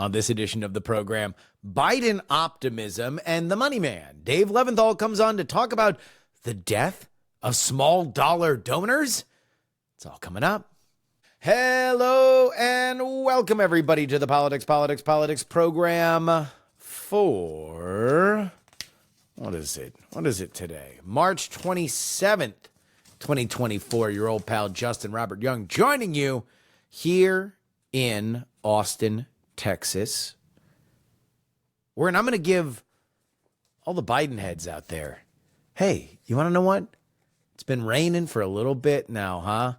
On this edition of the program, Biden optimism and the money man, Dave Levinthal, comes on to talk about the death of small dollar donors. It's all coming up. Hello and welcome everybody to the Politics program for, what is it today? March 27th, 2024. Your old pal Justin Robert Young joining you here in Austin, Texas. I'm going to give all the Biden heads out there, hey, you want to know what? It's been raining for a little bit now, huh?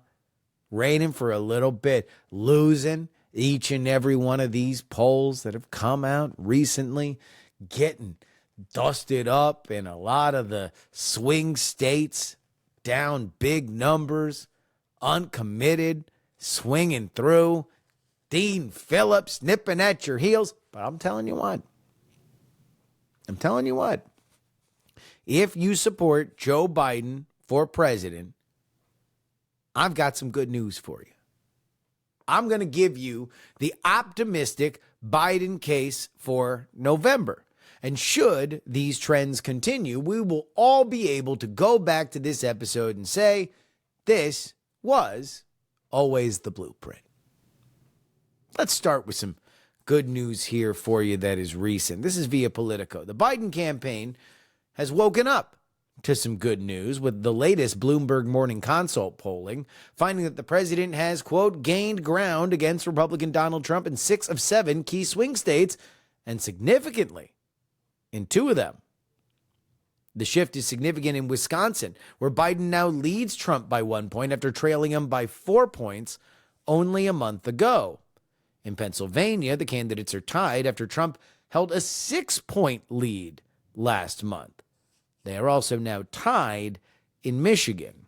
Raining for a little bit, losing each and every one of these polls that have come out recently, getting dusted up in a lot of the swing states, down big numbers, uncommitted, swinging through. Dean Phillips nipping at your heels. But I'm telling you what. If you support Joe Biden for president, I've got some good news for you. I'm going to give you the optimistic Biden case for November. And should these trends continue, we will all be able to go back to this episode and say, this was always the blueprint. Let's start with some good news here for you that is recent. This is via Politico. The Biden campaign has woken up to some good news with the latest Bloomberg Morning Consult polling, finding that the president has, quote, gained ground against Republican Donald Trump in 6 of 7 key swing states, and significantly in 2 of them. The shift is significant in Wisconsin, where Biden now leads Trump by 1 point after trailing him by 4 points only a month ago. In Pennsylvania, the candidates are tied after Trump held a 6-point lead last month. They are also now tied in Michigan.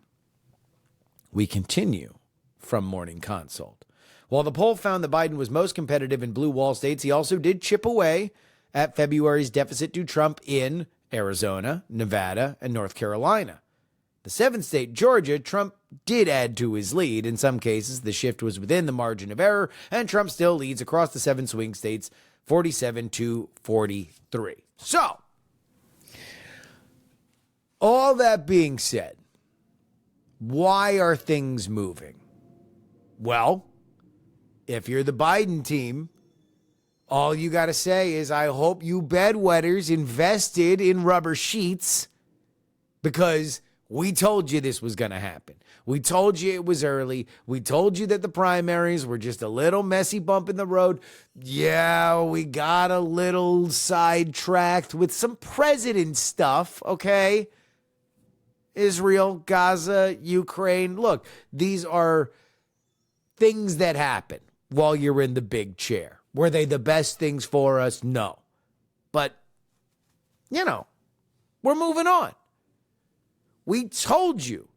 We continue from Morning Consult. While the poll found that Biden was most competitive in blue wall states, he also did chip away at February's deficit to Trump in Arizona, Nevada, and North Carolina. The 7th state, Georgia, Trump did add to his lead. In some cases, the shift was within the margin of error, and Trump still leads across the 7 swing states, 47-43. So, all that being said, why are things moving? Well, if you're the Biden team, all you got to say is, I hope you bedwetters invested in rubber sheets, because we told you this was going to happen. We told you it was early. We told you that the primaries were just a little messy bump in the road. Yeah, we got a little sidetracked with some president stuff, okay? Israel, Gaza, Ukraine. Look, these are things that happen while you're in the big chair. Were they the best things for us? No. But, we're moving on. We told you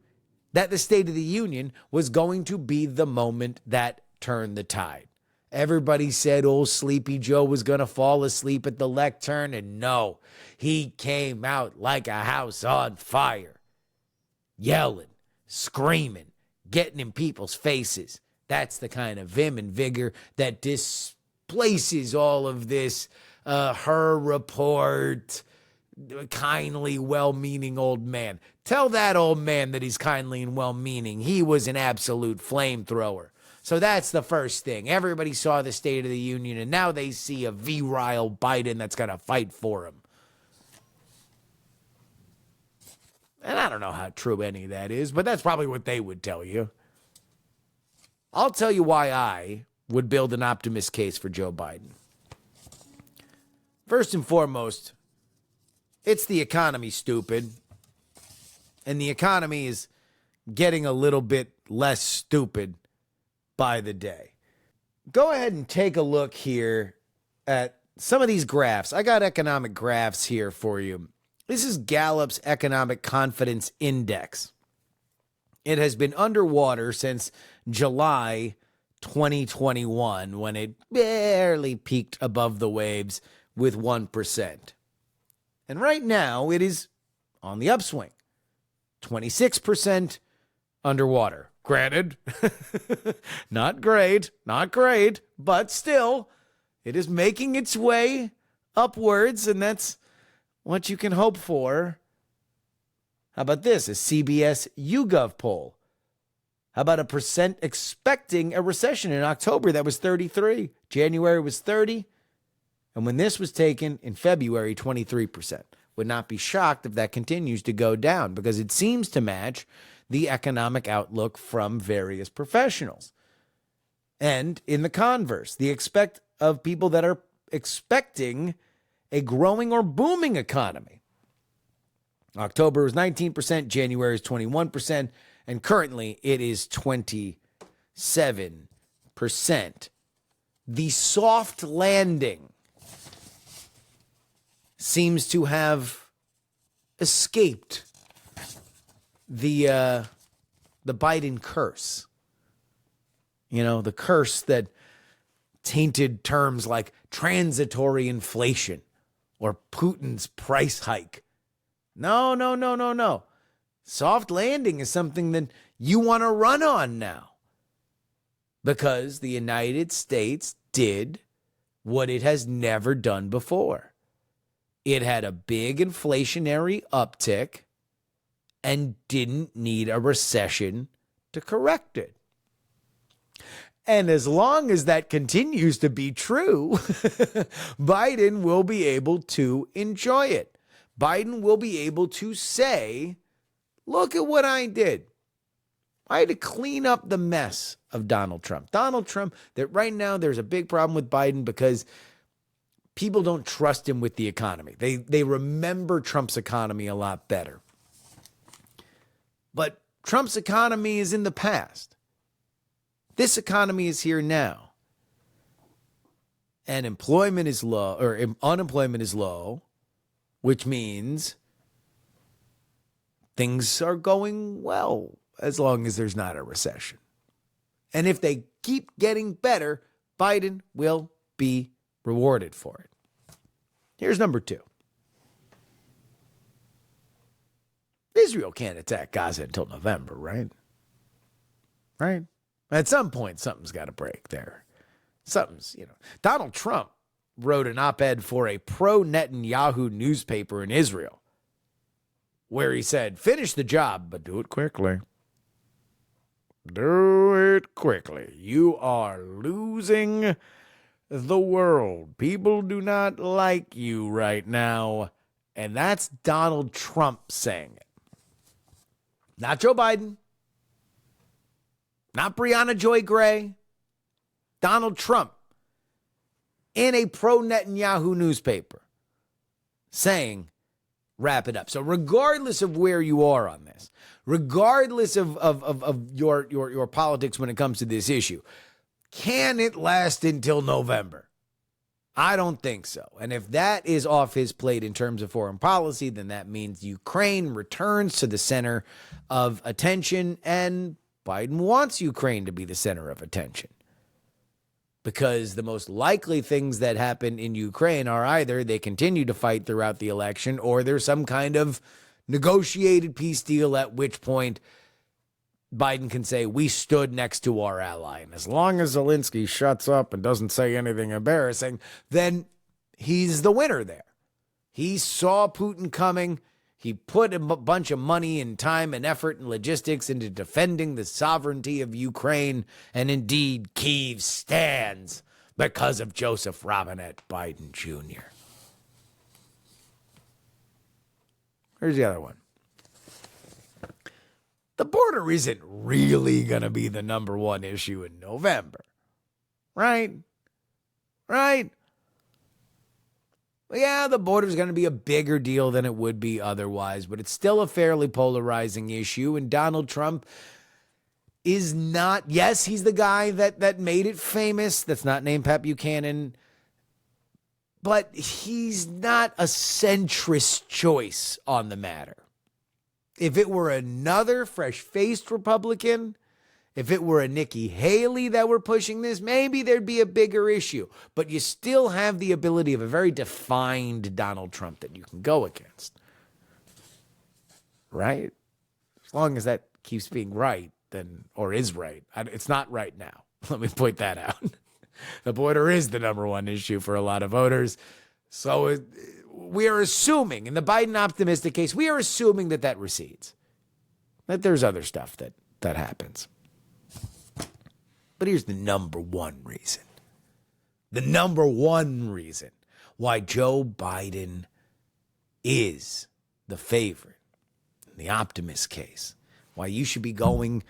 that the State of the Union was going to be the moment that turned the tide. Everybody said old Sleepy Joe was going to fall asleep at the lectern, and no, he came out like a house on fire, yelling, screaming, getting in people's faces. That's the kind of vim and vigor that displaces all of this her report, kindly, well-meaning old man. Tell that old man that he's kindly and well-meaning. He was an absolute flamethrower. So that's the first thing. Everybody saw the State of the Union, and now they see a virile Biden that's going to fight for him. And I don't know how true any of that is, but that's probably what they would tell you. I'll tell you why I would build an optimist case for Joe Biden. First and foremost, it's the economy, stupid. And the economy is getting a little bit less stupid by the day. Go ahead and take a look here at some of these graphs. I got economic graphs here for you. This is Gallup's Economic Confidence Index. It has been underwater since July 2021, when it barely peaked above the waves with 1%. And right now, it is on the upswing. 26% underwater. Granted, not great, but still, It is making its way upwards, and that's what you can hope for. How about this? A CBS YouGov poll. How about a percent expecting a recession in October? That was 33. January was 30. And when this was taken in February, 23%. Would not be shocked if that continues to go down because it seems to match the economic outlook from various professionals. And in the converse, the expect of people that are expecting a growing or booming economy. October was 19%, January is 21%, and currently it is 27%. The soft landing seems to have escaped the Biden curse. You know, the curse that tainted terms like transitory inflation or Putin's price hike. No. Soft landing is something that you want to run on now because the United States did what it has never done before. It had a big inflationary uptick and didn't need a recession to correct it. And as long as that continues to be true, Biden will be able to enjoy it. Biden will be able to say, look at what I did. I had to clean up the mess of Donald Trump. Donald Trump, that right now there's a big problem with Biden because people don't trust him with the economy. They remember Trump's economy a lot better. But Trump's economy is in the past. This economy is here now. And employment is low, or unemployment is low, which means things are going well as long as there's not a recession. And if they keep getting better, Biden will be rewarded for it. Here's number 2. Israel can't attack Gaza until November, right? Right? At some point, something's got to break there. Donald Trump wrote an op-ed for a pro-Netanyahu newspaper in Israel where he said, finish the job, but do it quickly. Do it quickly. You are losing the world. People do not like you right now. And that's Donald Trump saying it. Not Joe Biden. Not Breonna Joy Gray. Donald Trump in a pro-Netanyahu newspaper saying, wrap it up. So regardless of where you are on this, regardless of your politics when it comes to this issue, can it last until November? I don't think so. And if that is off his plate in terms of foreign policy, then that means Ukraine returns to the center of attention, and Biden wants Ukraine to be the center of attention. Because the most likely things that happen in Ukraine are either they continue to fight throughout the election or there's some kind of negotiated peace deal, at which point Biden can say, we stood next to our ally. And as long as Zelensky shuts up and doesn't say anything embarrassing, then he's the winner there. He saw Putin coming. He put a bunch of money and time and effort and logistics into defending the sovereignty of Ukraine. And indeed, Kyiv stands because of Joseph Robinette Biden Jr. Here's the other one. The border isn't really going to be the number one issue in November. Right? Yeah, the border is going to be a bigger deal than it would be otherwise, but it's still a fairly polarizing issue. And Donald Trump is not, yes, he's the guy that made it famous. That's not named Pat Buchanan. But he's not a centrist choice on the matter. If it were another fresh-faced Republican, if it were a Nikki Haley that were pushing this, maybe there'd be a bigger issue. But you still have the ability of a very defined Donald Trump that you can go against. Right? As long as that keeps being right, then, or is right. It's not right now. Let me point that out. The border is the number one issue for a lot of voters. So we are assuming, in the Biden optimistic case, we are assuming that recedes. That there's other stuff that happens. But here's the number one reason. The number one reason why Joe Biden is the favorite in the optimist case. Why you should be going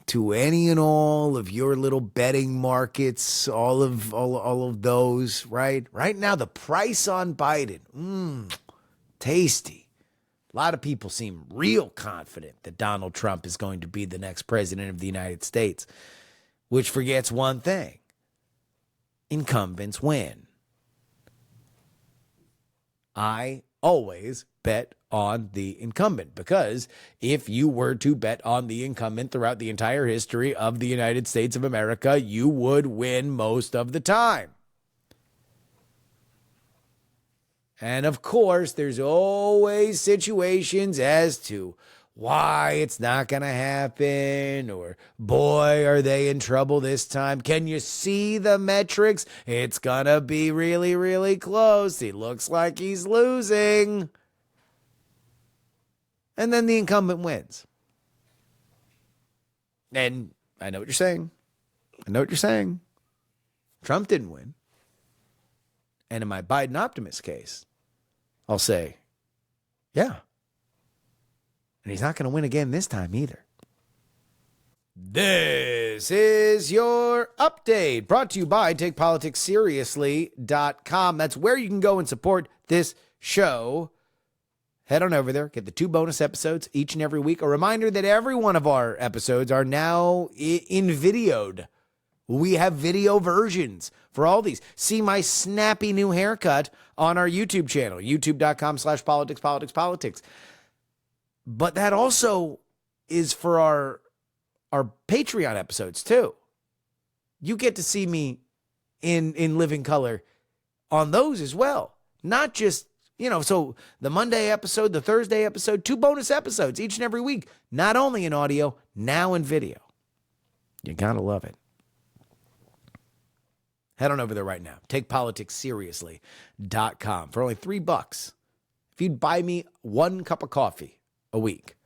to any and all of your little betting markets, all of those, right? Right now, the price on Biden, tasty. A lot of people seem real confident that Donald Trump is going to be the next president of the United States, which forgets one thing. Incumbents win. I always bet on the incumbent, because if you were to bet on the incumbent throughout the entire history of the United States of America, you would win most of the time. And of course, there's always situations as to why it's not going to happen, or boy, are they in trouble this time. Can you see the metrics? It's going to be really, really close. He looks like he's losing. And then the incumbent wins. And I know what you're saying. Trump didn't win. And in my Biden optimist case, I'll say, yeah. And he's not going to win again this time either. This is your update, brought to you by TakePoliticsSeriously.com. That's where you can go and support this show. Head on over there, get the 2 bonus episodes each and every week. A reminder that every one of our episodes are now in videoed. We have video versions for all these. See my snappy new haircut on our YouTube channel, youtube.com/politics. But that also is for our Patreon episodes too. You get to see me in living color on those as well. Not just, so the Monday episode, the Thursday episode, 2 bonus episodes each and every week. Not only in audio, now in video. You gotta love it. Head on over there right now. TakePoliticsSeriously.com for only $3. If you'd buy me 1 cup of coffee a week,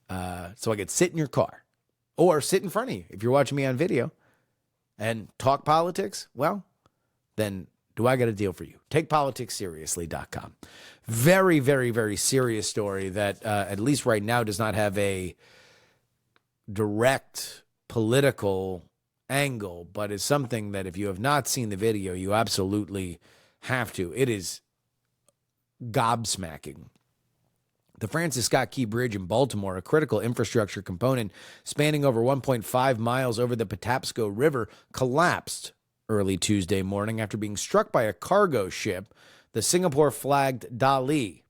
so I could sit in your car or sit in front of you if you're watching me on video and talk politics, well, then do I got a deal for you. TakePoliticsSeriously.com. Very, very, very serious story that at least right now does not have a direct political angle, but is something that if you have not seen the video, you absolutely have to. It is gobsmacking. The Francis Scott Key Bridge in Baltimore, a critical infrastructure component spanning over 1.5 miles over the Patapsco River, collapsed early Tuesday morning after being struck by a cargo ship, the Singapore-flagged Dali.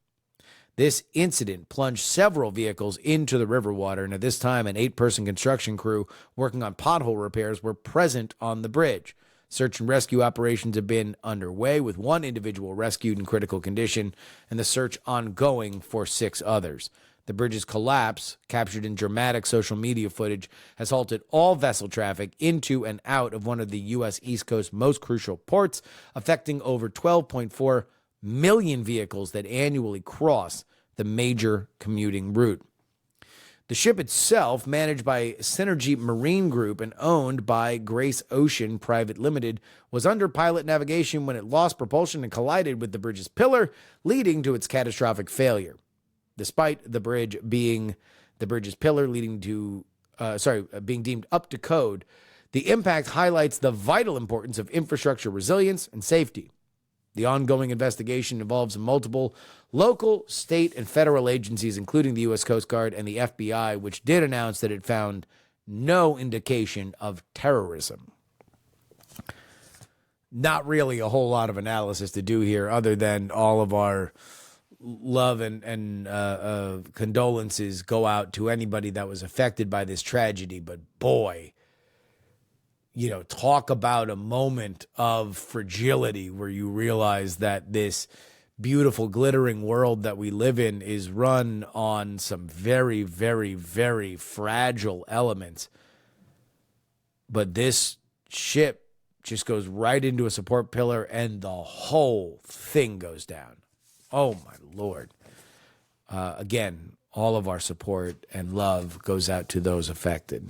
This incident plunged several vehicles into the river water, and at this time, an 8-person construction crew working on pothole repairs were present on the bridge. Search and rescue operations have been underway, with 1 individual rescued in critical condition, and the search ongoing for 6 others. The bridge's collapse, captured in dramatic social media footage, has halted all vessel traffic into and out of one of the U.S. East Coast's most crucial ports, affecting over 12.4 million vehicles that annually cross the major commuting route. The ship itself, managed by Synergy Marine Group and owned by Grace Ocean Private Limited, was under pilot navigation when it lost propulsion and collided with the bridge's pillar, leading to its catastrophic failure. Despite the bridge's pillar being deemed up to code, the impact highlights the vital importance of infrastructure resilience and safety. The ongoing investigation involves multiple local, state, and federal agencies, including the U.S. Coast Guard and the FBI, which did announce that it found no indication of terrorism. Not really a whole lot of analysis to do here, other than all of our love and condolences go out to anybody that was affected by this tragedy. But boy, talk about a moment of fragility where you realize that this beautiful, glittering world that we live in is run on some very, very, very fragile elements. But this ship just goes right into a support pillar and the whole thing goes down. Oh, my Lord. Again, all of our support and love goes out to those affected.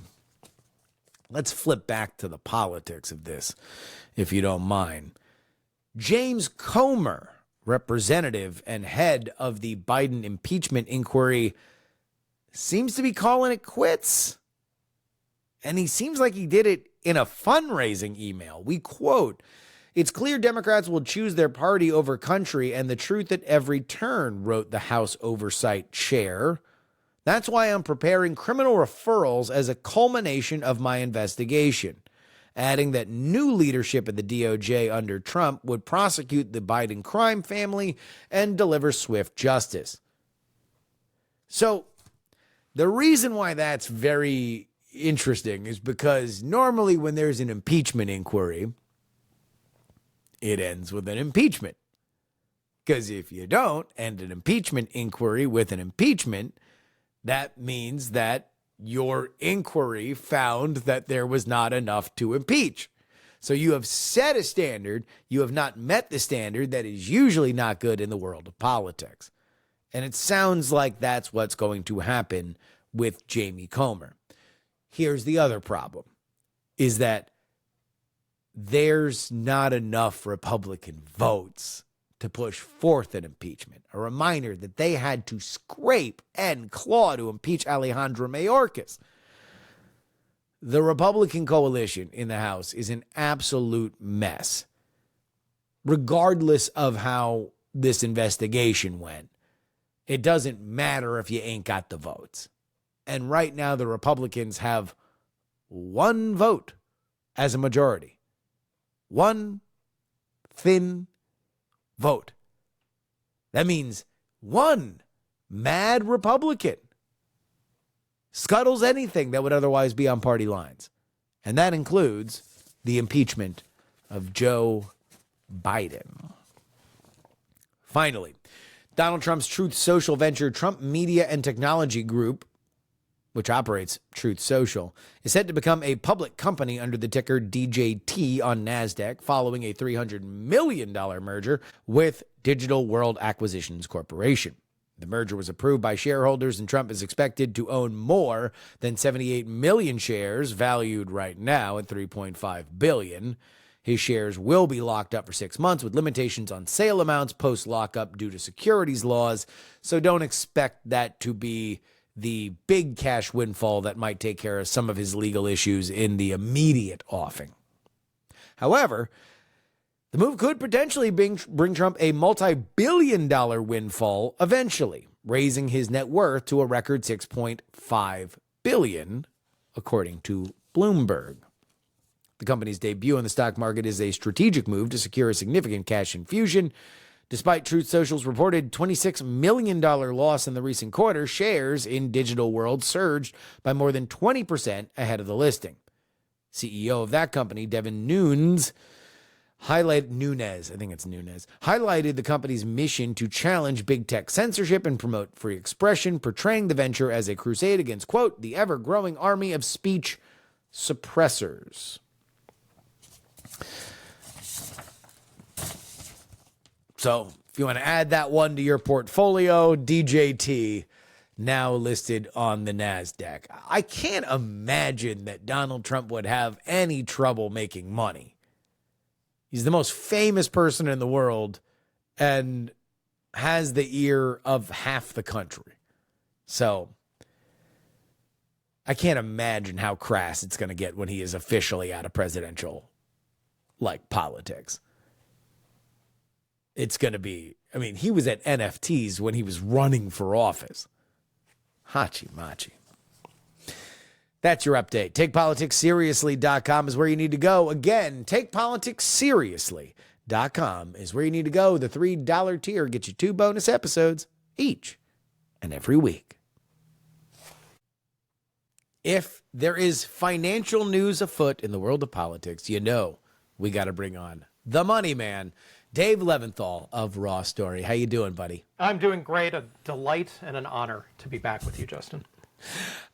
Let's flip back to the politics of this, if you don't mind. James Comer, representative and head of the Biden impeachment inquiry, seems to be calling it quits. And he seems like he did it in a fundraising email. We quote, "It's clear Democrats will choose their party over country and the truth at every turn," wrote the House Oversight Chair. "That's why I'm preparing criminal referrals as a culmination of my investigation," adding that new leadership at the DOJ under Trump would prosecute the Biden crime family and deliver swift justice. So the reason why that's very interesting is because normally when there's an impeachment inquiry, it ends with an impeachment. Because if you don't end an impeachment inquiry with an impeachment, that means that your inquiry found that there was not enough to impeach. So you have set a standard, you have not met the standard that is usually not good in the world of politics. And it sounds like that's what's going to happen with Jamie Comer. Here's the other problem, is that there's not enough Republican votes to push forth an impeachment. A reminder that they had to scrape and claw to impeach Alejandro Mayorkas. The Republican coalition in the House is an absolute mess, regardless of how this investigation went. It doesn't matter if you ain't got the votes. And right now, the Republicans have one vote as a majority. One thin vote. That means one mad Republican scuttles anything that would otherwise be on party lines. And that includes the impeachment of Joe Biden. Finally, Donald Trump's Truth Social venture, Trump Media and Technology Group, which operates Truth Social, is set to become a public company under the ticker DJT on NASDAQ following a $300 million merger with Digital World Acquisitions Corporation. The merger was approved by shareholders, and Trump is expected to own more than 78 million shares, valued right now at $3.5 billion. His shares will be locked up for 6 months with limitations on sale amounts post-lockup due to securities laws, so don't expect that to be the big cash windfall that might take care of some of his legal issues in the immediate offing. However, the move could potentially bring Trump a multi-billion-dollar windfall eventually, raising his net worth to a record $6.5 billion, according to Bloomberg. The company's debut on the stock market is a strategic move to secure a significant cash infusion. Despite Truth Social's reported $26 million loss in the recent quarter, shares in Digital World surged by more than 20% ahead of the listing. CEO of that company, Devin Nunes, highlighted the company's mission to challenge big tech censorship and promote free expression, portraying the venture as a crusade against, quote, the ever-growing army of speech suppressors. So if you want to add that one to your portfolio, DJT now listed on the NASDAQ. I can't imagine that Donald Trump would have any trouble making money. He's the most famous person in the world and has the ear of half the country. So I can't imagine how crass it's going to get when he is officially out of presidential, politics. It's going to be, he was at NFTs when he was running for office. Hachi machi. That's your update. TakePoliticsSeriously.com is where you need to go. Again, TakePoliticsSeriously.com is where you need to go. The $3 tier gets you 2 bonus episodes each and every week. If there is financial news afoot in the world of politics, you know we got to bring on the money man, Dave Levinthal of Raw Story. How you doing, buddy? I'm doing great. A delight and an honor to be back with you, Justin.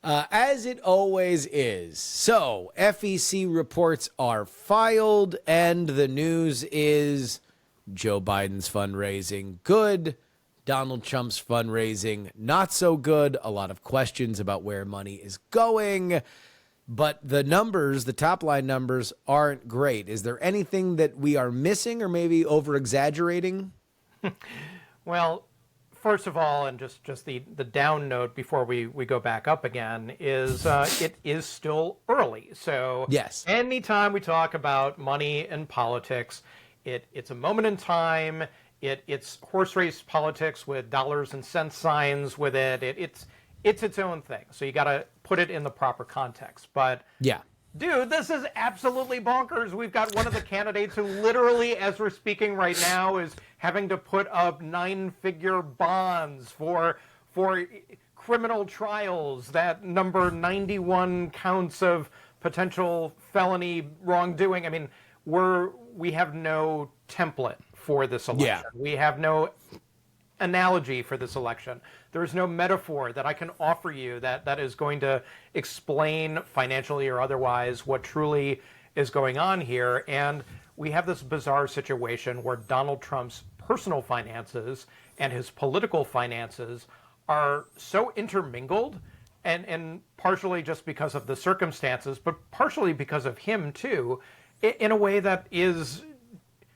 As it always is. So, FEC reports are filed, and the news is Joe Biden's fundraising good, Donald Trump's fundraising not so good. A lot of questions about where money is going. But the numbers, the top line numbers, aren't great. Is there anything that we are missing or maybe over exaggerating? Well, first of all, and just the down note before we go back up again, is it is still early. So yes, anytime we talk about money and politics, it's a moment in time. It's horse race politics with dollars and cents signs with it. It's its own thing. So you got to put it in the proper context. But yeah. Dude, this is absolutely bonkers. We've got one of the candidates who literally, as we're speaking right now, is having to put up 9-figure bonds for criminal trials that number 91 counts of potential felony wrongdoing. I mean, we have no template for this election. Yeah. We have no analogy for this election. There is no metaphor that I can offer you that is going to explain financially or otherwise what truly is going on here. And we have this bizarre situation where Donald Trump's personal finances and his political finances are so intermingled, and partially just because of the circumstances, but partially because of him too, in a way that is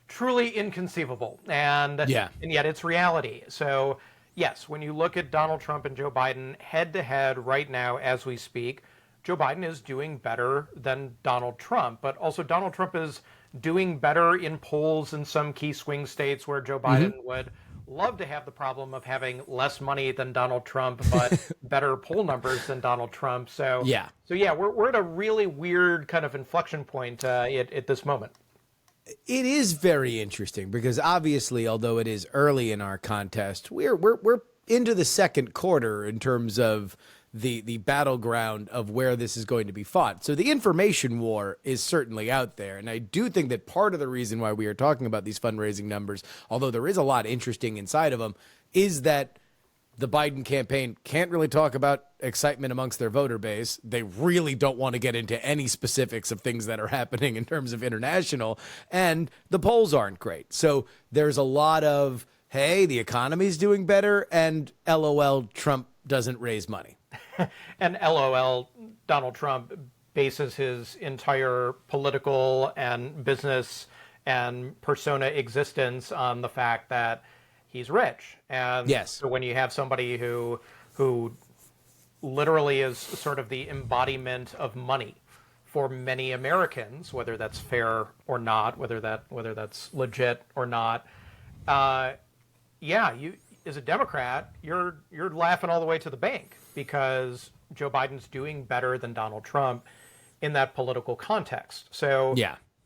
truly inconceivable, and yet it's reality. So yes, when you look at Donald Trump and Joe Biden head to head right now as we speak, Joe Biden is doing better than Donald Trump, but also Donald Trump is doing better in polls in some key swing states where Joe Biden would love to have the problem of having less money than Donald Trump, but better poll numbers than Donald Trump. So we're at a really weird kind of inflection point at this moment. It is very interesting because obviously, although it is early in our contest, we're into the second quarter in terms of the battleground of where this is going to be fought. So the information war is certainly out there. And I do think that part of the reason why we are talking about these fundraising numbers, although there is a lot interesting inside of them, is that the Biden campaign can't really talk about excitement amongst their voter base. They really don't want to get into any specifics of things that are happening in terms of international, and the polls aren't great. So there's a lot of, hey, the economy's doing better, and LOL, Trump doesn't raise money. And LOL, Donald Trump bases his entire political and business and persona existence on the fact that he's rich. And so when you have somebody who literally is sort of the embodiment of money for many Americans, whether that's fair or not, whether that's legit or not, you as a Democrat, you're laughing all the way to the bank because Joe Biden's doing better than Donald Trump in that political context. So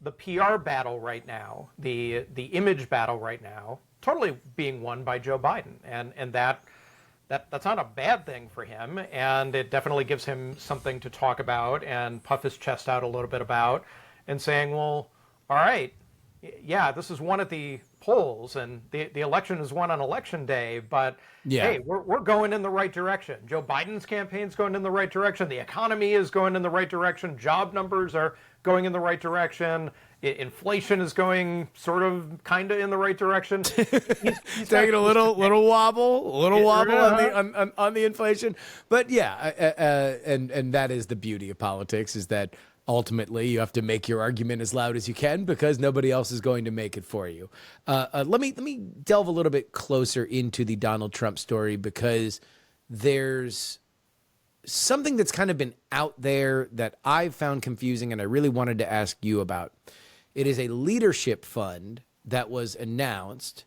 the PR battle right now, the image battle right now, totally being won by Joe Biden, and that's not a bad thing for him, and it definitely gives him something to talk about and puff his chest out a little bit about, and saying, well, all right, yeah, this is won at the polls, and the election is won on election day, but hey, we're going in the right direction. Joe Biden's campaign's going in the right direction. The economy is going in the right direction. Job numbers are going in the right direction. Inflation is going sort of kind of in the right direction. He's taking a little wobble on the inflation, but and that is the beauty of politics, is that ultimately you have to make your argument as loud as you can because nobody else is going to make it for you. Let me delve a little bit closer into the Donald Trump story, because there's something that's kind of been out there that I've found confusing and I really wanted to ask you about. It is a leadership fund that was announced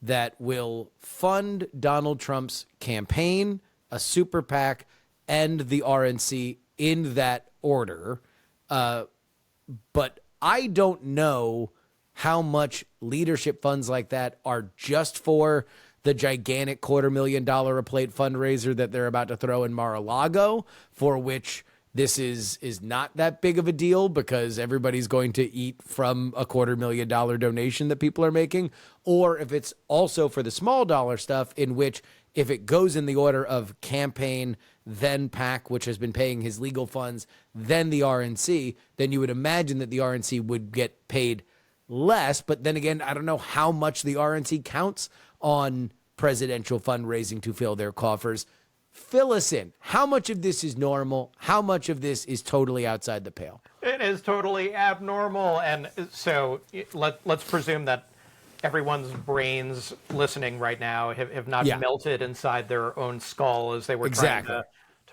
that will fund Donald Trump's campaign, a super PAC, and the RNC in that order. But I don't know how much leadership funds like that are just for the gigantic $250,000 a plate fundraiser that they're about to throw in Mar-a-Lago, for which this is not that big of a deal because everybody's going to eat from a $250,000 donation that people are making, or if it's also for the small dollar stuff, in which if it goes in the order of campaign, then PAC, which has been paying his legal funds, then the RNC, then you would imagine that the RNC would get paid less. But then again, I don't know how much the RNC counts on presidential fundraising to fill their coffers. Fill us in. How much of this is normal? How much of this is totally outside the pale? It is totally abnormal. And so let's presume that everyone's brains listening right now have not melted inside their own skull as they were trying to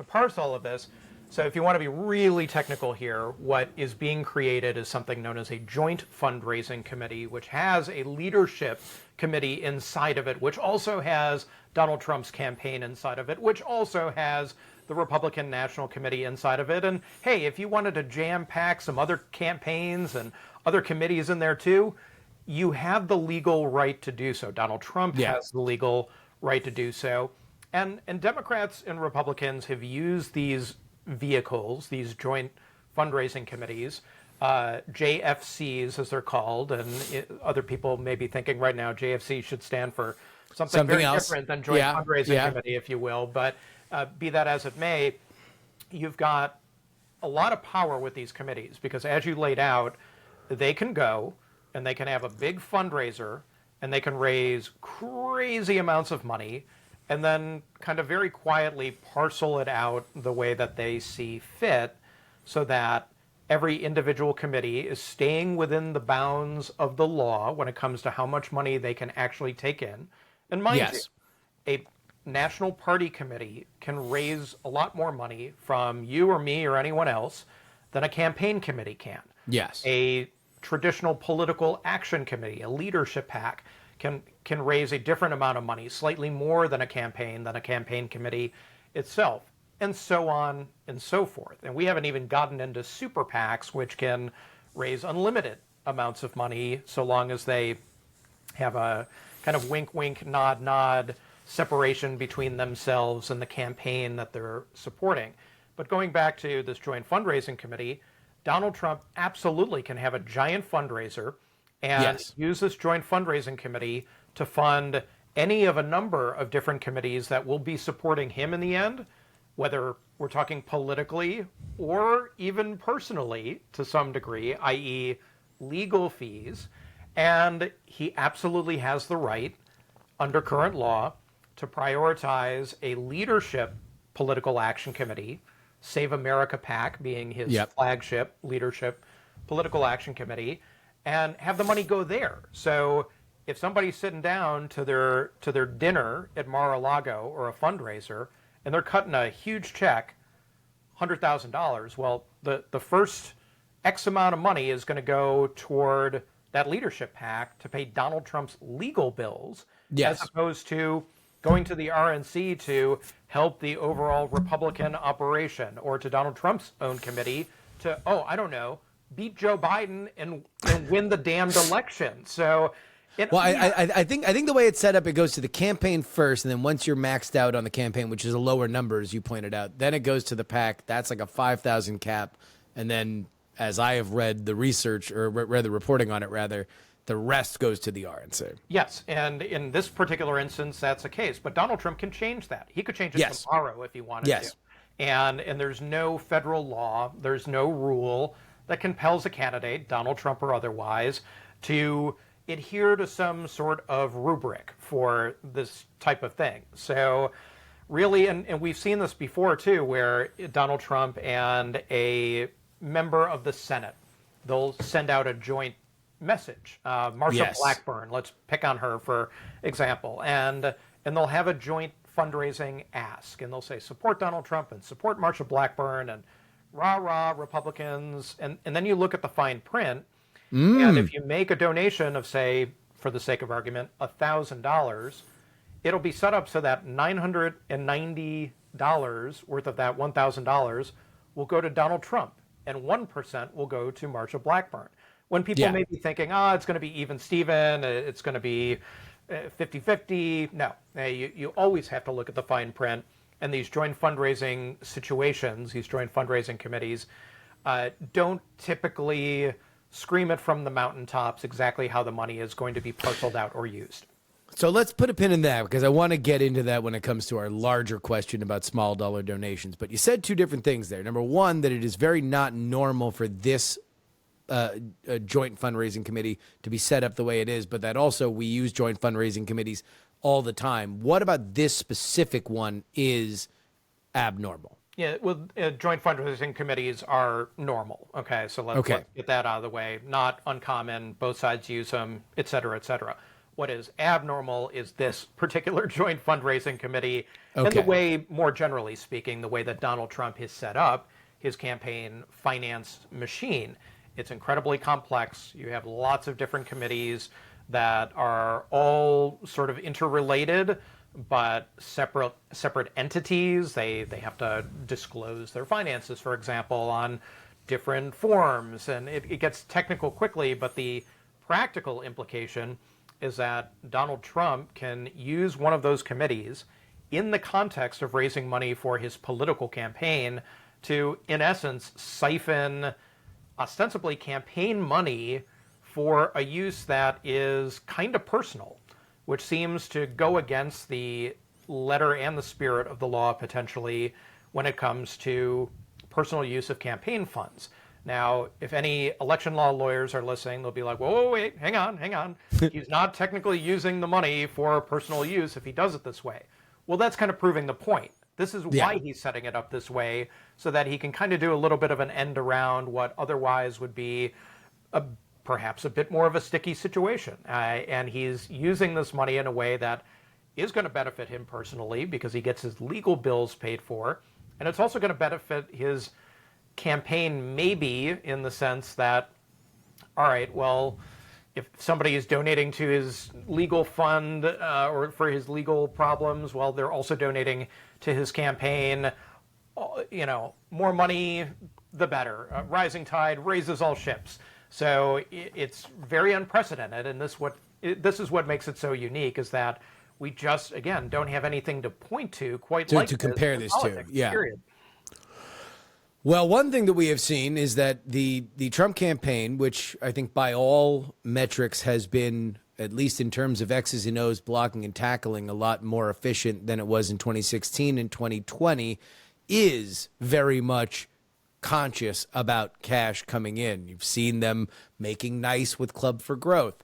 parse all of this. So if you want to be really technical here, what is being created is something known as a joint fundraising committee, which has a leadership committee inside of it, which also has Donald Trump's campaign inside of it, which also has the Republican National Committee inside of it. And hey, if you wanted to jam-pack some other campaigns and other committees in there too, you have the legal right to do so. Donald Trump has the legal right to do so. And Democrats and Republicans have used these vehicles, these joint fundraising committees, JFCs as they're called, and other people may be thinking right now JFC should stand for something very else. Different than joint fundraising committee, if you will. But be that as it may, you've got a lot of power with these committees because, as you laid out, they can go and they can have a big fundraiser and they can raise crazy amounts of money and then kind of very quietly parcel it out the way that they see fit so that every individual committee is staying within the bounds of the law when it comes to how much money they can actually take in. And mind you, a national party committee can raise a lot more money from you or me or anyone else than a campaign committee can. Yes. A traditional political action committee, a leadership PAC, can raise a different amount of money, slightly more than a campaign committee itself, and so on and so forth. And we haven't even gotten into super PACs, which can raise unlimited amounts of money so long as they have a kind of wink, wink, nod, nod separation between themselves and the campaign that they're supporting. But going back to this joint fundraising committee, Donald Trump absolutely can have a giant fundraiser and use this joint fundraising committee to fund any of a number of different committees that will be supporting him in the end, whether we're talking politically or even personally to some degree, i.e. legal fees. And he absolutely has the right, under current law, to prioritize a leadership political action committee, Save America PAC being his flagship leadership political action committee, and have the money go there. So if somebody's sitting down to their dinner at Mar-a-Lago or a fundraiser, and they're cutting a huge check, $100,000, well, the first X amount of money is going to go toward that leadership PAC to pay Donald Trump's legal bills, as opposed to going to the RNC to help the overall Republican operation, or to Donald Trump's own committee to, beat Joe Biden and win the damned election. So, I think the way it's set up, it goes to the campaign first, and then once you're maxed out on the campaign, which is a lower number, as you pointed out, then it goes to the PAC. That's like a 5,000 cap, and then, as I have read the research, or read the reporting on it, rather, the rest goes to the RNC. Yes, and in this particular instance, that's the case. But Donald Trump can change that. He could change it tomorrow if he wanted to. And there's no federal law, there's no rule that compels a candidate, Donald Trump or otherwise, to adhere to some sort of rubric for this type of thing. So really, and we've seen this before too, where Donald Trump and a member of the Senate, they'll send out a joint message. Marsha Blackburn, let's pick on her for example, and they'll have a joint fundraising ask, and they'll say support Donald Trump and support Marsha Blackburn and rah rah Republicans, and then you look at the fine print, and if you make a donation of, say, for the sake of argument, $1,000, it'll be set up so that $990 worth of that $1,000 will go to Donald Trump, and 1% will go to Marsha Blackburn. When people may be thinking, it's going to be even Steven, it's going to be 50-50. No, you always have to look at the fine print and these joint fundraising situations, these joint fundraising committees, don't typically scream it from the mountaintops exactly how the money is going to be parceled out or used. So let's put a pin in that because I want to get into that when it comes to our larger question about small dollar donations. But you said two different things there. Number one, that it is very not normal for this joint fundraising committee to be set up the way it is, but that also we use joint fundraising committees all the time. What about this specific one is abnormal? Yeah, well, joint fundraising committees are normal. Okay, so let's get that out of the way. Not uncommon. Both sides use them, et cetera, et cetera. What is abnormal is this particular joint fundraising committee and the way, more generally speaking, the way that Donald Trump has set up his campaign finance machine. It's incredibly complex. You have lots of different committees that are all sort of interrelated, but separate entities. They have to disclose their finances, for example, on different forms. And it gets technical quickly, but the practical implication is that Donald Trump can use one of those committees in the context of raising money for his political campaign to, in essence, siphon ostensibly campaign money for a use that is kind of personal, which seems to go against the letter and the spirit of the law potentially when it comes to personal use of campaign funds. Now, if any election law lawyers are listening, they'll be like, whoa, wait, hang on. He's not technically using the money for personal use if he does it this way. Well, that's kind of proving the point. This is why he's setting it up this way, so that he can kind of do a little bit of an end around what otherwise would be perhaps a bit more of a sticky situation. And he's using this money in a way that is going to benefit him personally because he gets his legal bills paid for. And it's also going to benefit his campaign, maybe in the sense that, all right, well, if somebody is donating to his legal fund or for his legal problems, well, they're also donating to his campaign. You know, more money, the better. Rising tide raises all ships. So it's very unprecedented, and this is what makes it so unique, is that we just, again, don't have anything to point to quite like to compare this to. Yeah. Period. Well, one thing that we have seen is that the Trump campaign, which I think by all metrics has been, at least in terms of X's and O's, blocking and tackling, a lot more efficient than it was in 2016 and 2020, is very much conscious about cash coming in. You've seen them making nice with Club for Growth.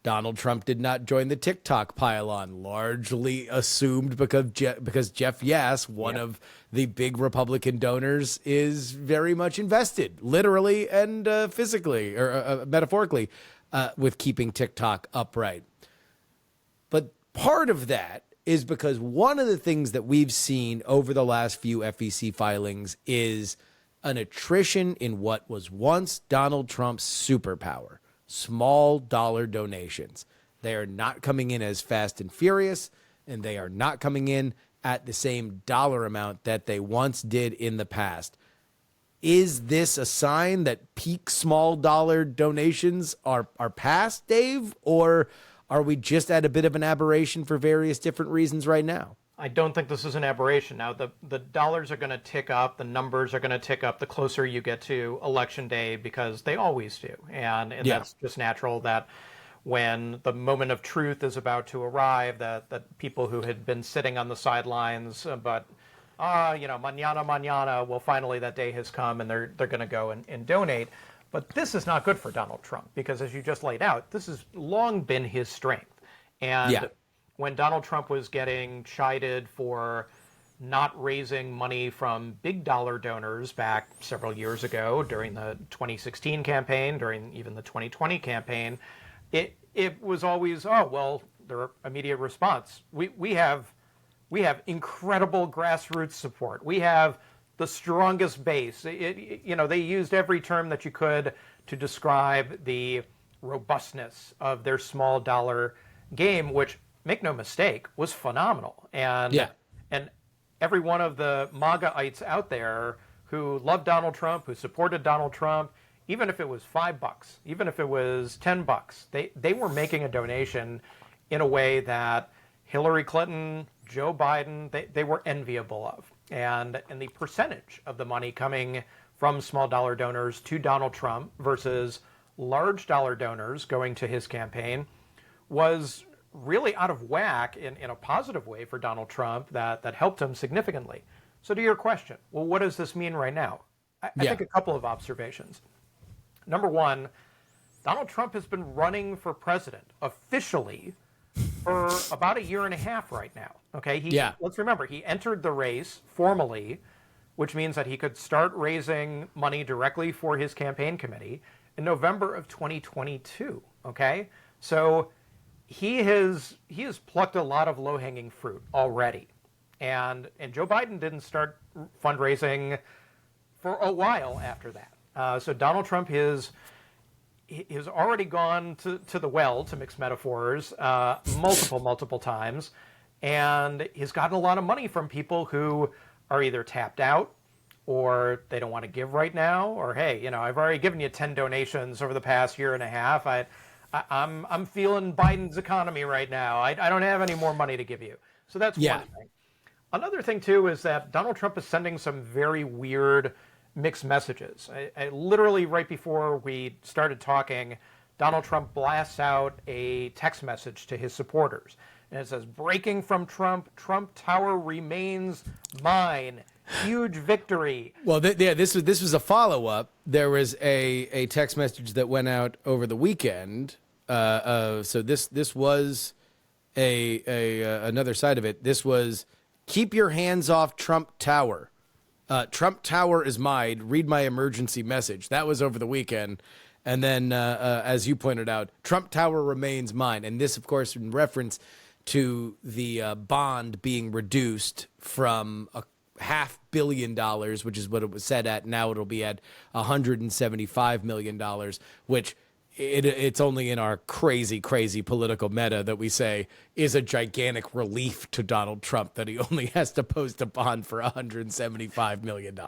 Donald Trump did not join the TikTok pile-on, largely assumed because Jeff Yass, one of the big Republican donors, is very much invested, literally and physically or metaphorically, with keeping TikTok upright. But part of that is because one of the things that we've seen over the last few FEC filings is an attrition in what was once Donald Trump's superpower. Small dollar donations. They are not coming in as fast and furious, and they are not coming in at the same dollar amount that they once did in the past. Is this a sign that peak small dollar donations are past, Dave? Or are we just at a bit of an aberration for various different reasons right now? I don't think this is an aberration. Now, the dollars are going to tick up, the numbers are going to tick up the closer you get to Election Day, because they always do. And that's just natural, that when the moment of truth is about to arrive, that people who had been sitting on the sidelines, but, mañana, well, finally that day has come and they're going to go and donate. But this is not good for Donald Trump, because as you just laid out, this has long been his strength. And when Donald Trump was getting chided for not raising money from big dollar donors back several years ago during the 2016 campaign, during even the 2020 campaign, it was always, their immediate response. We have incredible grassroots support. We have the strongest base. They used every term that you could to describe the robustness of their small dollar game, which, make no mistake, was phenomenal. And every one of the MAGAites out there who loved Donald Trump, who supported Donald Trump, even if it was $5, even if it was $10, they were making a donation in a way that Hillary Clinton, Joe Biden, they were enviable of. And the percentage of the money coming from small dollar donors to Donald Trump versus large dollar donors going to his campaign was really out of whack in a positive way for Donald Trump that helped him significantly. So to your question, well, what does this mean right now? I think a couple of observations. Number one, Donald Trump has been running for president officially for about a year and a half right now. Okay. Let's remember, he entered the race formally, which means that he could start raising money directly for his campaign committee in November of 2022. Okay. So he has plucked a lot of low-hanging fruit already. And Joe Biden didn't start fundraising for a while after that. So Donald Trump has already gone to the well, to mix metaphors, multiple times, and he's gotten a lot of money from people who are either tapped out or they don't want to give right now, or, hey, I've already given you 10 donations over the past year and a half. I'm feeling Biden's economy right now. I don't have any more money to give you. So that's one thing. Another thing, too, is that Donald Trump is sending some very weird mixed messages. I literally, right before we started talking, Donald Trump blasts out a text message to his supporters. And it says, "Breaking from Trump, Trump Tower remains mine. Huge victory." Well, this was a follow-up. There was a text message that went out over the weekend. So this was another side of it. This was, "Keep your hands off Trump Tower. Trump Tower is mine. Read my emergency message." That was over the weekend. And then, as you pointed out, "Trump Tower remains mine." And this, of course, in reference to the bond being reduced from $500 million, which is what it was set at. Now it'll be at $175 million, which it's only in our crazy political meta that we say is a gigantic relief to Donald Trump that he only has to post a bond for $175 million.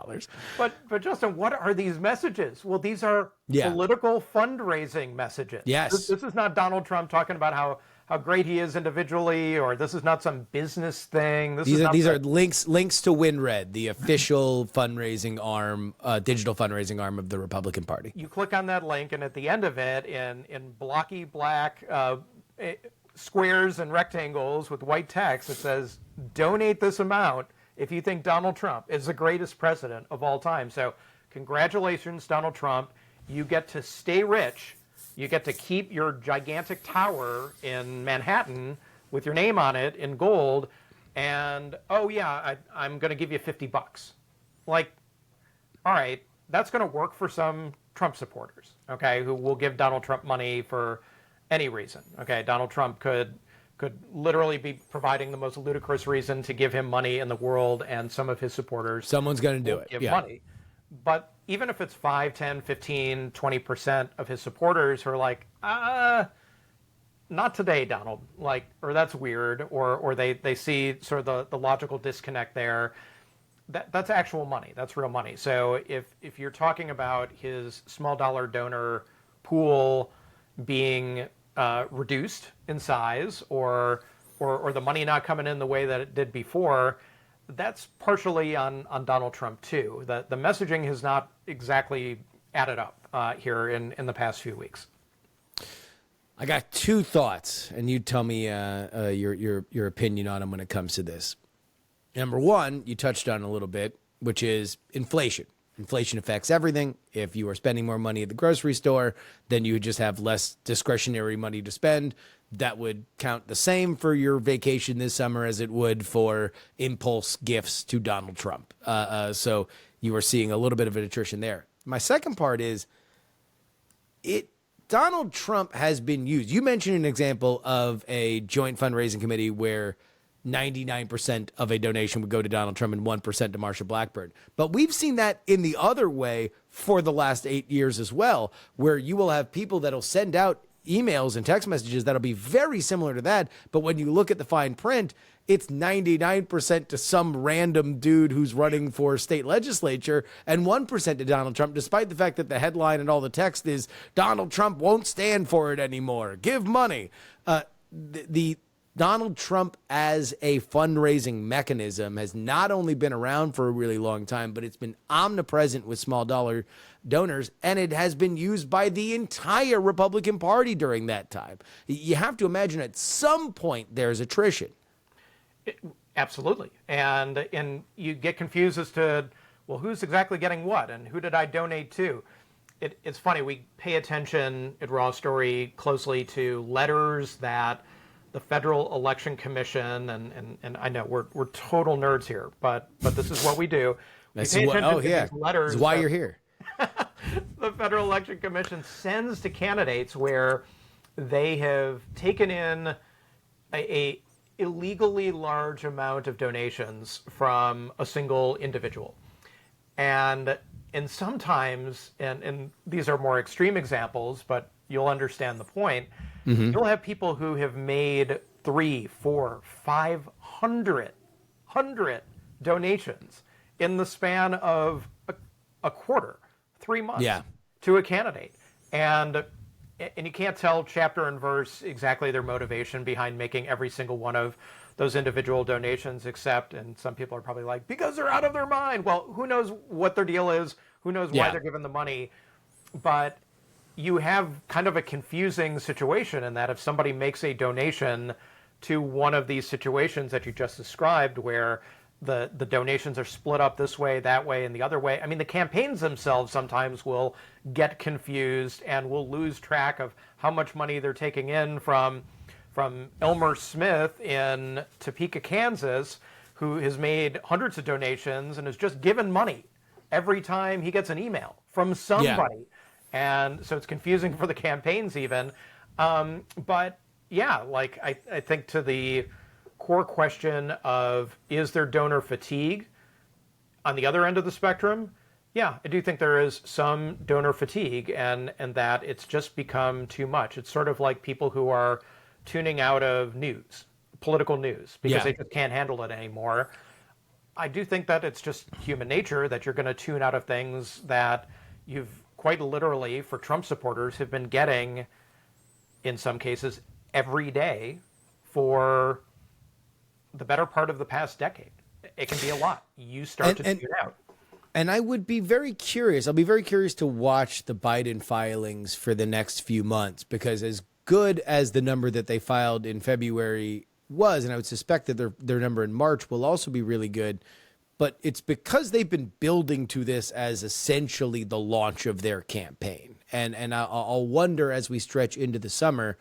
But Justin, what are these messages? Well, these are political fundraising messages. Yes. This is not Donald Trump talking about how great he is individually, or this is not some business thing. These are links to WinRed, the official fundraising arm, digital fundraising arm of the Republican Party. You click on that link, and at the end of it, in blocky black squares and rectangles with white text, it says, "Donate this amount if you think Donald Trump is the greatest president of all time." So congratulations, Donald Trump. You get to stay rich. You get to keep your gigantic tower in Manhattan with your name on it in gold. And, I'm going to give you $50. Like, all right, that's going to work for some Trump supporters, okay, who will give Donald Trump money for any reason. Okay, Donald Trump could literally be providing the most ludicrous reason to give him money in the world, and some of his supporters, someone's going to do it. Give money. But even if it's 5, 10, 15, 20% of his supporters who are like, not today, Donald, like, or that's weird, or they see sort of the logical disconnect there, that's actual money. That's real money. So if you're talking about his small dollar donor pool being reduced in size, or the money not coming in the way that it did before, that's partially on Donald Trump, too. The messaging has not exactly added up here in the past few weeks. I got two thoughts, and you tell me your opinion on them when it comes to this. Number one, you touched on a little bit, which is inflation. Inflation affects everything. If you are spending more money at the grocery store, then you would just have less discretionary money to spend. That would count the same for your vacation this summer as it would for impulse gifts to Donald Trump. So you are seeing a little bit of an attrition there. My second part is Donald Trump has been used. You mentioned an example of a joint fundraising committee where 99% of a donation would go to Donald Trump and 1% to Marsha Blackburn. But we've seen that in the other way for the last 8 years as well, where you will have people that'll send out emails and text messages that'll be very similar to that. But when you look at the fine print, it's 99% to some random dude who's running for state legislature and 1% to Donald Trump, despite the fact that the headline and all the text is Donald Trump won't stand for it anymore. Give money. Donald Trump as a fundraising mechanism has not only been around for a really long time, but it's been omnipresent with small dollar donors, and it has been used by the entire Republican Party during that time. You have to imagine at some point there's attrition. Absolutely. And you get confused as to, well, who's exactly getting what and who did I donate to? It's funny, we pay attention at Raw Story closely to letters that the Federal Election Commission, and I know we're total nerds here, but this is what we do. We pay attention to these letters. This is why you're here. The Federal Election Commission sends to candidates where they have taken in a illegally large amount of donations from a single individual. And sometimes, and these are more extreme examples, but you'll understand the point, you'll have people who have made 300, 400, 500 donations in the span of a quarter, 3 months to a candidate. And you can't tell chapter and verse exactly their motivation behind making every single one of those individual donations, except, and some people are probably like, because they're out of their mind. Well, who knows what their deal is? Who knows why they're given the money? But you have kind of a confusing situation in that if somebody makes a donation to one of these situations that you just described, where the donations are split up this way, that way, and the other way. I mean, the campaigns themselves sometimes will get confused and will lose track of how much money they're taking in from Elmer Smith in Topeka, Kansas, who has made hundreds of donations and has just given money every time he gets an email from somebody. And so it's confusing for the campaigns even. But yeah, like I think to the core question of, is there donor fatigue on the other end of the spectrum? Yeah, I do think there is some donor fatigue, and that it's just become too much. It's sort of like people who are tuning out of news, political news, because they just can't handle it anymore. I do think that it's just human nature that you're going to tune out of things that you've quite literally, for Trump supporters, have been getting, in some cases, every day for the better part of the past decade. It can be a lot. You start to tune out. And I would be very curious. I'll be very curious to watch the Biden filings for the next few months, because as good as the number that they filed in February was, and I would suspect that their number in March will also be really good, but it's because they've been building to this as essentially the launch of their campaign. And I'll wonder as we stretch into the summer,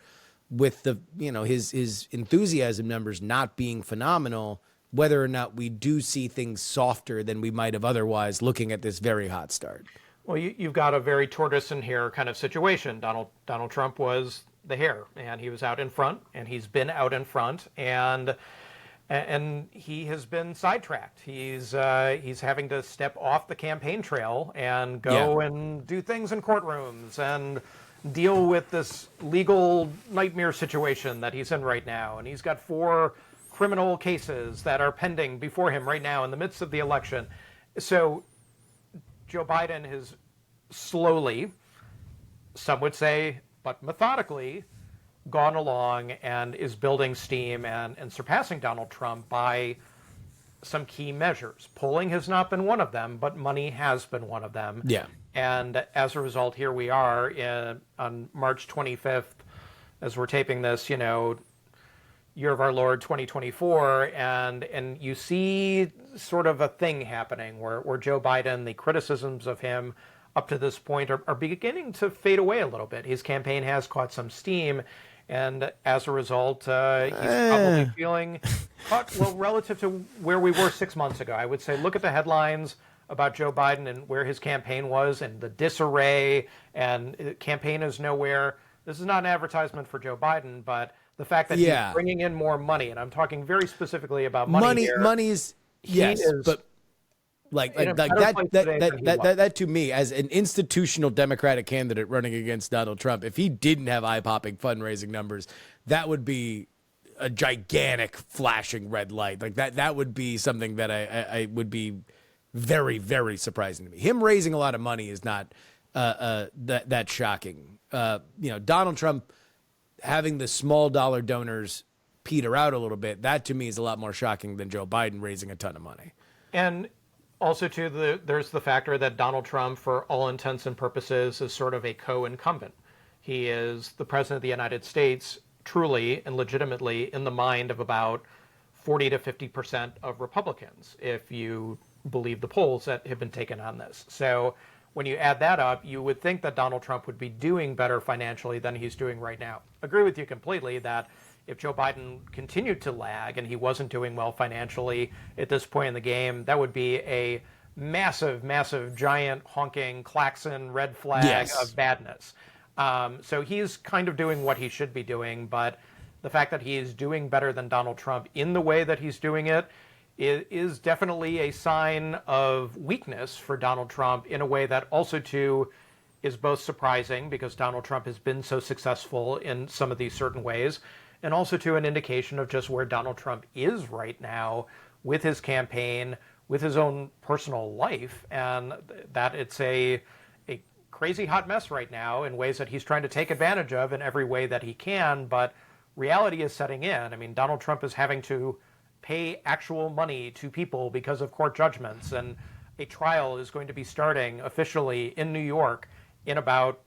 with the his enthusiasm numbers not being phenomenal, whether or not we do see things softer than we might have otherwise looking at this very hot start. Well, you've got a very tortoise and hare kind of situation. Donald Trump was the hare, and he was out in front, and he's been out in front, and he has been sidetracked. He's having to step off the campaign trail and go and do things in courtrooms and deal with this legal nightmare situation that he's in right now. And he's got 4 criminal cases that are pending before him right now in the midst of the election. So Joe Biden has slowly, some would say, but methodically, gone along and is building steam and surpassing Donald Trump by some key measures. Polling has not been one of them, but money has been one of them. Yeah. And as a result, here we are on March 25th, as we're taping this, year of our Lord 2024, and you see sort of a thing happening where Joe Biden, the criticisms of him up to this point are beginning to fade away a little bit. His campaign has caught some steam, and as a result, he's probably feeling caught, well, relative to where we were 6 months ago. I would say look at the headlines about Joe Biden and where his campaign was and the disarray, and the campaign is nowhere. This is not an advertisement for Joe Biden, but the fact that he's bringing in more money, and I'm talking very specifically about money here. Money's, yes, but like that to me, as an institutional Democratic candidate running against Donald Trump, if he didn't have eye-popping fundraising numbers, that would be a gigantic flashing red light. Like that would be something that I would be very, very surprising to me. Him raising a lot of money is not that shocking. Donald Trump having the small dollar donors peter out a little bit. That to me is a lot more shocking than Joe Biden raising a ton of money. And also, too, there's the factor that Donald Trump, for all intents and purposes, is sort of a co-incumbent. He is the president of the United States, truly and legitimately, in the mind of about 40 to 50% of Republicans, if you believe the polls that have been taken on this. So when you add that up, you would think that Donald Trump would be doing better financially than he's doing right now. Agree with you completely that if Joe Biden continued to lag and he wasn't doing well financially at this point in the game, that would be a massive, massive, giant, honking, klaxon, red flag of badness. So he's kind of doing what he should be doing, but the fact that he is doing better than Donald Trump in the way that he's doing it is definitely a sign of weakness for Donald Trump in a way that also, too, is both surprising because Donald Trump has been so successful in some of these certain ways, and also to an indication of just where Donald Trump is right now with his campaign, with his own personal life, and that it's a crazy hot mess right now in ways that he's trying to take advantage of in every way that he can, but reality is setting in. I mean, Donald Trump is having to pay actual money to people because of court judgments, and a trial is going to be starting officially in New York in about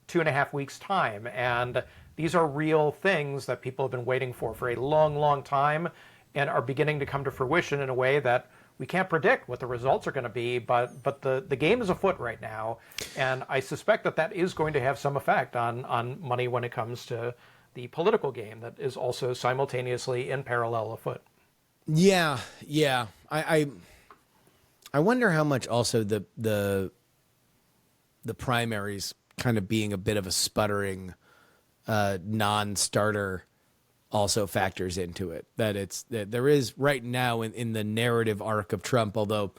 2.5 weeks' time, and these are real things that people have been waiting for a long, long time and are beginning to come to fruition in a way that we can't predict what the results are going to be, but the game is afoot right now, and I suspect that is going to have some effect on money when it comes to the political game that is also simultaneously in parallel afoot. Yeah. I wonder how much also the primaries kind of being a bit of a sputtering non-starter also factors into it. That there is right now in the narrative arc of Trump, although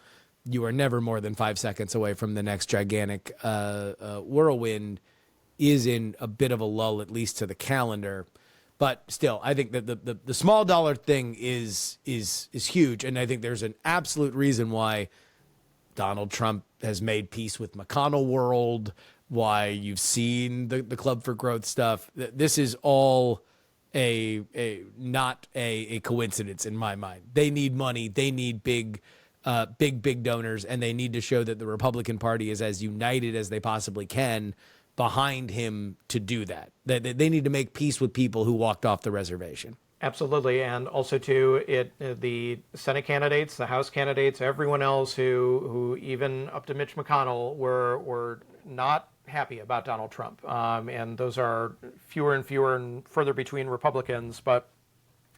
you are never more than 5 seconds away from the next gigantic whirlwind, is in a bit of a lull, at least to the calendar. But still, I think that the small dollar thing is huge, and I think there's an absolute reason why Donald Trump has made peace with McConnell World, why you've seen the Club for Growth stuff. This is all not a coincidence in my mind. They need money. They need big donors, and they need to show that the Republican Party is as united as they possibly can behind him to do that. They need to make peace with people who walked off the reservation. Absolutely, and also too, the Senate candidates, the House candidates, everyone else who even up to Mitch McConnell were not happy about Donald Trump, and those are fewer and fewer and further between Republicans, but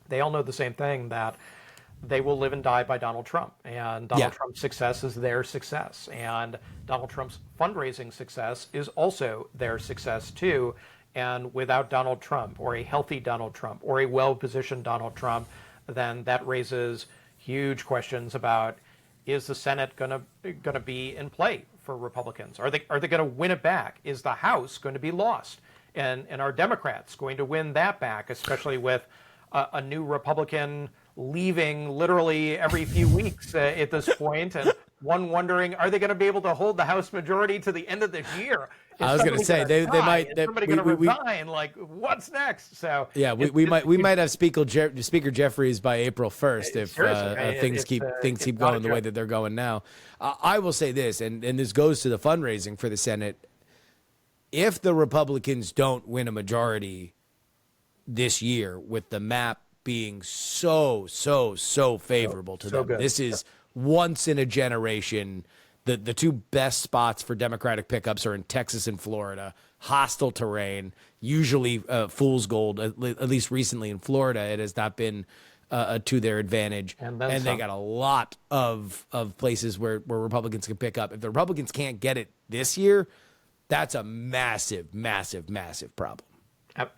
they all know the same thing, that they will live and die by Donald Trump, and Donald Trump's success is their success, and Donald Trump's fundraising success is also their success too. And without Donald Trump, or a healthy Donald Trump, or a well-positioned Donald Trump, then that raises huge questions about, is the Senate going to be in play for Republicans? Are they going to win it back? Is the House going to be lost? And are Democrats going to win that back, especially with a new Republican leaving literally every few weeks at this point, and one wondering, are they going to be able to hold the House majority to the end of this year? I was going to say they might. Is somebody going to resign? Like, what's next? So yeah, we might have Speaker Jeffries by April 1st if things keep going the way that they're going now. I will say this, and this goes to the fundraising for the Senate. If the Republicans don't win a majority this year, with the map being so favorable to them, this is once in a generation. The two best spots for Democratic pickups are in Texas and Florida. Hostile terrain, usually fool's gold, at least recently in Florida. It has not been to their advantage. And they got a lot of places where Republicans can pick up. If the Republicans can't get it this year, that's a massive problem.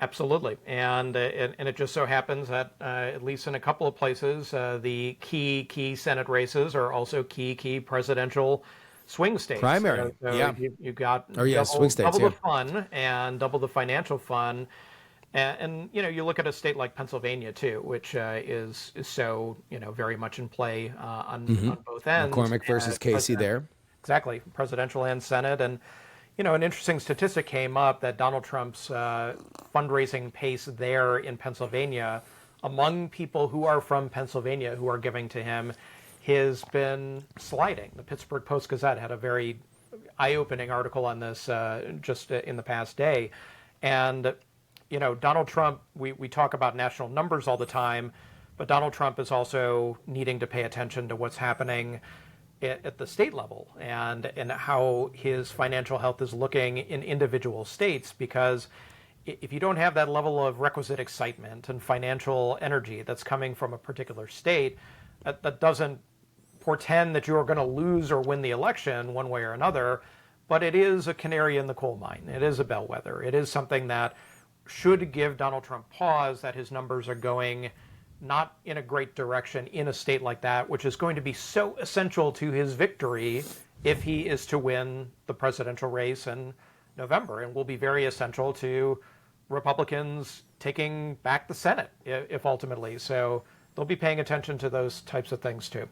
Absolutely, and it just so happens that at least in a couple of places, the key Senate races are also key presidential swing states. Primary, so you got swing states, double the fun and double the financial fun, and you look at a state like Pennsylvania too, which is so very much in play on both ends. McCormick versus Casey there, exactly, presidential and Senate. And an interesting statistic came up that Donald Trump's fundraising pace there in Pennsylvania among people who are from Pennsylvania who are giving to him has been sliding. The Pittsburgh Post-Gazette had a very eye-opening article on this just in the past day. And, you know, Donald Trump, we talk about national numbers all the time, but Donald Trump is also needing to pay attention to what's happening at the state level and how his financial health is looking in individual states, because if you don't have that level of requisite excitement and financial energy that's coming from a particular state, that doesn't portend that you are going to lose or win the election one way or another, but it is a canary in the coal mine. It is a bellwether. It is something that should give Donald Trump pause that his numbers are going not in a great direction in a state like that, which is going to be so essential to his victory if he is to win the presidential race in November, and will be very essential to Republicans taking back the Senate if ultimately. So they'll be paying attention to those types of things too.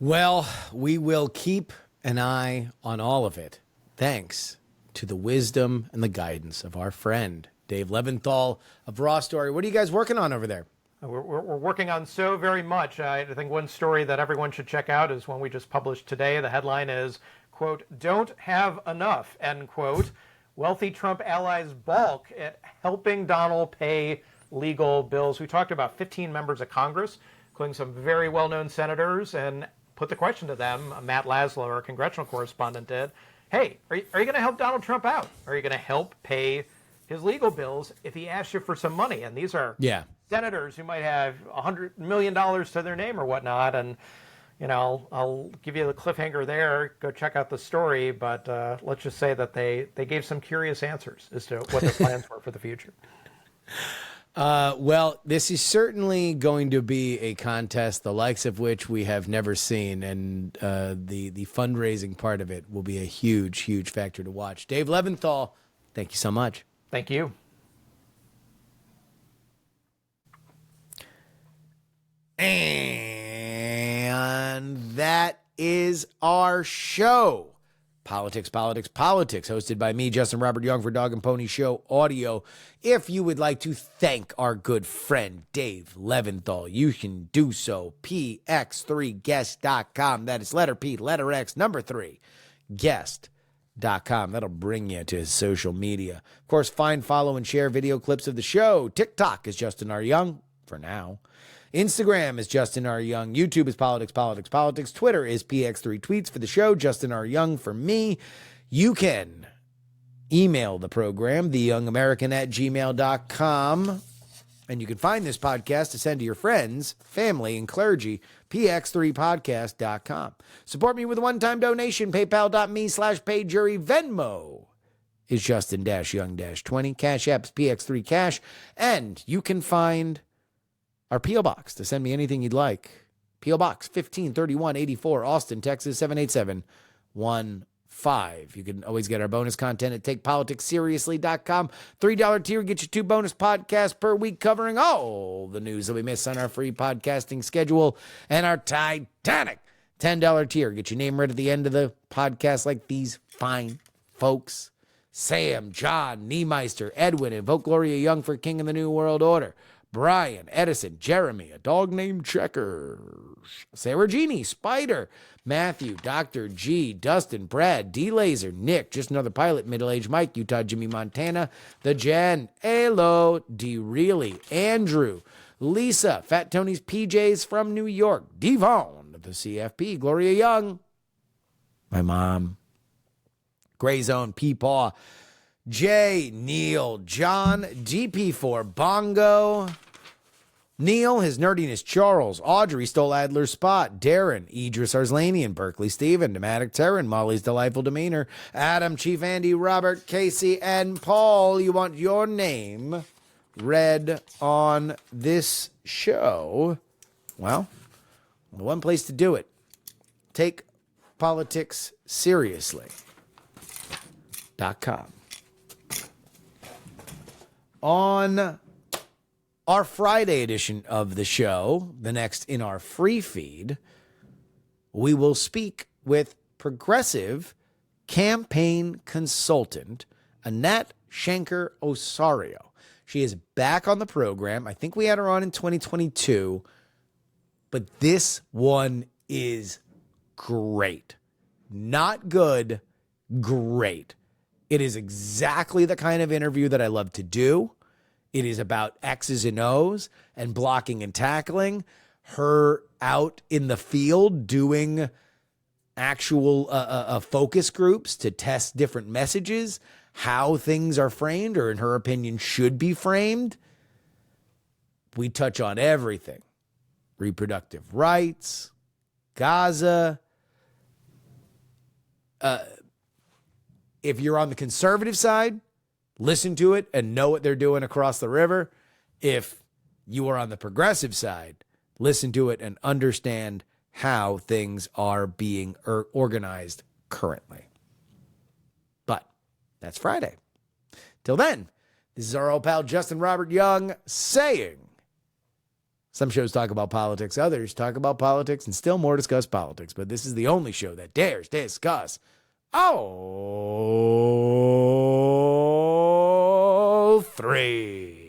Well, we will keep an eye on all of it, thanks to the wisdom and the guidance of our friend, Dave Levinthal of Raw Story. What are you guys working on over there? We're working on so very much. I think one story that everyone should check out is one we just published today. The headline is, quote, "Don't have enough," end quote. Wealthy Trump allies balk at helping Donald pay legal bills. We talked about 15 members of Congress, including some very well-known senators, and put the question to them. Matt Laszlo, our congressional correspondent, did. Hey, are you going to help Donald Trump out? Are you going to help pay his legal bills if he asks you for some money? And these are senators who might have $100 million to their name or whatnot. And, you know, I'll give you the cliffhanger there. Go check out the story. But let's just say that they gave some curious answers as to what their plans were for the future. Well, this is certainly going to be a contest, the likes of which we have never seen. And the fundraising part of it will be a huge, huge factor to watch. Dave Levinthal, thank you so much. Thank you. And that is our show. Politics, Politics, Politics, hosted by me, Justin Robert Young, for Dog and Pony Show Audio. If you would like to thank our good friend Dave Levinthal, you can do so. px3guest.com. That is letter P, letter X, number 3, guest.com. That'll bring you to his social media. Of course, find, follow, and share video clips of the show. TikTok is Justin R. Young, for now. Instagram is Justin R. Young. YouTube is Politics, Politics, Politics. Twitter is PX3 Tweets for the show. Justin R. Young for me. You can email the program, theyoungamerican@gmail.com. And you can find this podcast to send to your friends, family, and clergy, px3podcast.com. Support me with a one-time donation, paypal.me/payjury. Venmo is Justin-Young-20. Cash App's PX3 Cash. And you can find our P.O. Box to send me anything you'd like. P.O. Box 153184, Austin, Texas 78715. You can always get our bonus content at TakePoliticsSeriously.com. $3 tier gets you 2 bonus podcasts per week covering all the news that we miss on our free podcasting schedule. And our Titanic $10 tier gets your name right at the end of the podcast, like these fine folks: Sam, John, Niemeister, Edwin, Invoke Gloria Young for King of the New World Order, Brian, Edison, Jeremy, a dog named Checkers, Sarah Jeannie, Spider, Matthew, Dr. G, Dustin, Brad, D Laser, Nick, Just Another Pilot, Middle-Aged Mike, Utah, Jimmy, Montana, The Jen, Elo, D Reilly, Andrew, Lisa, Fat Tony's PJs from New York, Devon, the CFP, Gloria Young, my mom, Gray Zone, Peepaw, Jay, Neil, John, DP4, Bongo, Neil, his nerdiness, Charles, Audrey, Stole Adler's Spot, Darren, Idris Arslanian, Berkeley Steven, Pneumatic Terran, Molly's Delightful Demeanor, Adam, Chief Andy, Robert, Casey, and Paul. You want your name read on this show? Well, the one place to do it. Take politics seriously.com. On our Friday edition of the show, the next in our free feed, we will speak with progressive campaign consultant Annette Shanker Osario. She is back on the program. I think we had her on in 2022, but this one is great. Not good, great. It is exactly the kind of interview that I love to do. It is about X's and O's and blocking and tackling. Her out in the field doing actual focus groups to test different messages, how things are framed, or in her opinion, should be framed. We touch on everything. Reproductive rights, Gaza. If you're on the conservative side, listen to it and know what they're doing across the river. If you are on the progressive side, listen to it and understand how things are being organized currently. But that's Friday. Till then, this is our old pal Justin Robert Young saying, some shows talk about politics, others talk about politics, and still more discuss politics. But this is the only show that dares discuss all three.